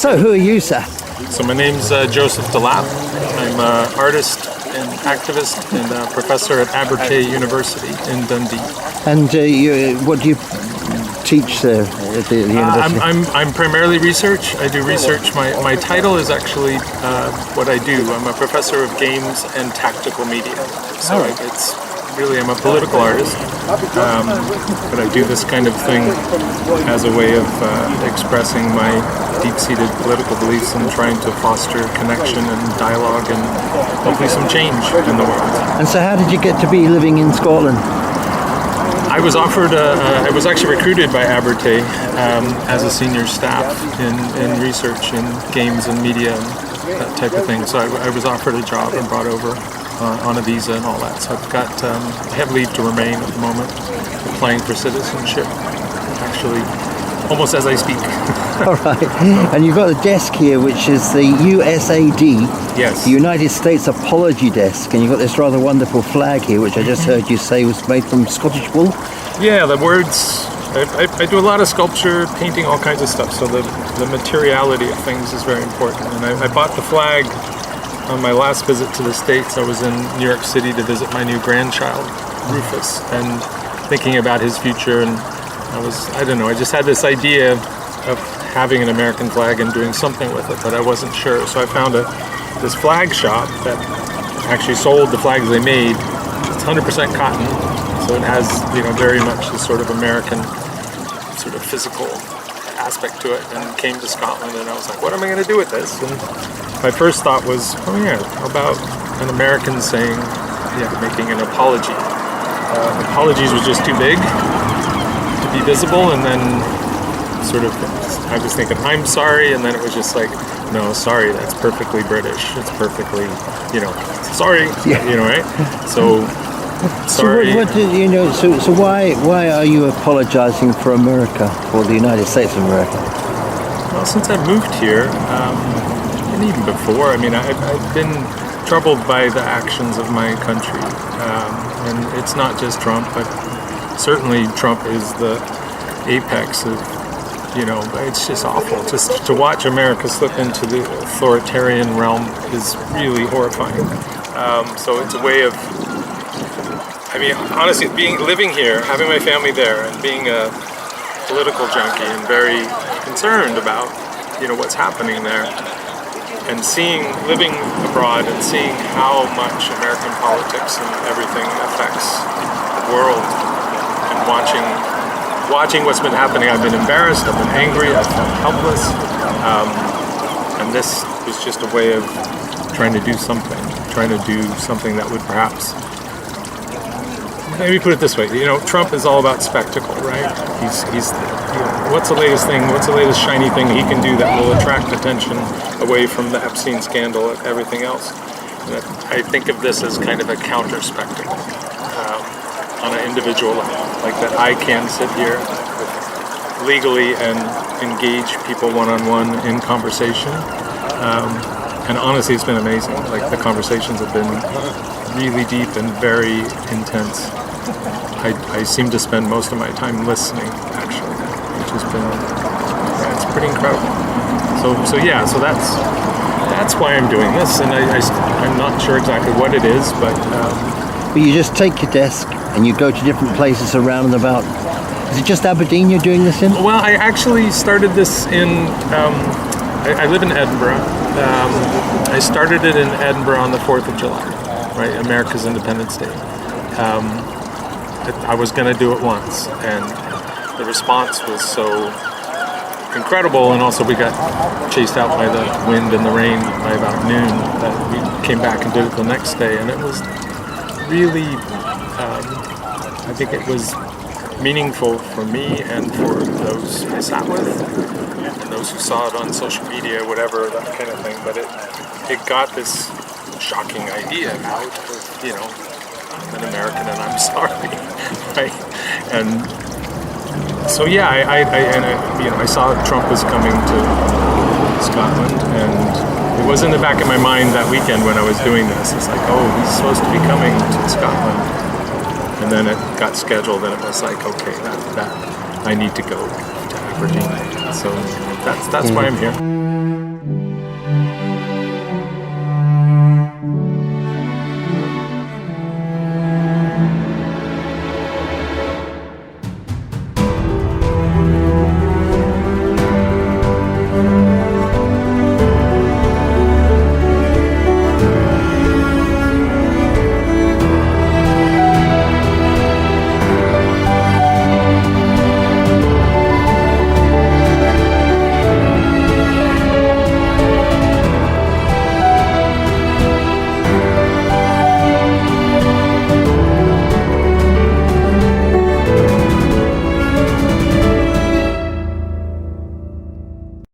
So, who are you, sir? So my name's Joseph Delappe. I'm an artist and activist and a professor at Abertay University in Dundee. And what do you teach there at the university? I'm primarily research. I do research. My title is actually what I do. I'm a professor of games and tactical media. So it's really, I'm a political artist, but I do this kind of thing as a way of expressing my deep-seated political beliefs and trying to foster connection and dialogue and hopefully some change in the world. And so how did you get to be living in Scotland? I was offered, I was actually recruited by Abertay as a senior staff in research in games and media and that type of thing. So I was offered a job and brought over on a visa and all that. So I have leave to remain at the moment, applying for citizenship, actually, almost as I speak. All right. And you've got a desk here, which is the USAD, yes, the United States Apology Desk, and you've got this rather wonderful flag here, which I just heard you say was made from Scottish wool. Yeah, the words, I do a lot of sculpture, painting, all kinds of stuff, so the materiality of things is very important. And I bought the flag on my last visit to the States. I was in New York City to visit my new grandchild, Rufus, and thinking about his future, and I just had this idea of having an American flag and doing something with it, but I wasn't sure. So I found this flag shop that actually sold the flags they made. It's 100% cotton, so it has, very much this sort of American sort of physical aspect to it, and came to Scotland, and I was like, what am I going to do with this? And my first thought was, how about an American saying, making an apology. Apologies was just too big to be visible, and then I was thinking, I'm sorry, and then it was just like, no, sorry, that's perfectly British. It's perfectly, sorry, right? So, sorry. So why are you apologizing for America, or the United States of America? Well, since I moved here, and even before, I've been troubled by the actions of my country. And it's not just Trump, but certainly Trump is the apex of, it's just awful. Just to watch America slip into the authoritarian realm is really horrifying. So it's a way of, honestly, living here, having my family there, and being a political junkie and very concerned about, what's happening there. And living abroad and seeing how much American politics and everything affects the world, and watching what's been happening, I've been embarrassed, I've been angry, I've felt helpless, and this was just a way of trying to do something that would perhaps, maybe put it this way, Trump is all about spectacle, right? He's what's the latest thing, what's the latest shiny thing he can do that will attract attention away from the Epstein scandal and everything else. And I think of this as kind of a counter spectacle on an individual level, like that I can sit here legally and engage people one-on-one in conversation. And honestly, it's been amazing. Like, the conversations have been really deep and very intense. I seem to spend most of my time listening, actually, which has been, it's pretty incredible. So that's why I'm doing this, and I'm not sure exactly what it is, but you just take your desk and you go to different places around and about. Is it just Aberdeen you're doing this in? Well, I actually started this in, I live in Edinburgh. I started it in Edinburgh on the 4th of July, right, America's Independence Day. I was going to do it once, and the response was so incredible, and also we got chased out by the wind and the rain by about noon, that we came back and did it the next day, and it was really, I think it was meaningful for me and for those I sat with, and those who saw it on social media, whatever, that kind of thing, but it got this shocking idea out of, I'm an American and I'm sorry, right? And so I saw Trump was coming to Scotland, and it was in the back of my mind that weekend when I was doing this. It's like, oh, he's supposed to be coming to Scotland, and then it got scheduled, and it was like, okay, that I need to go to Aberdeen. So that's why I'm here.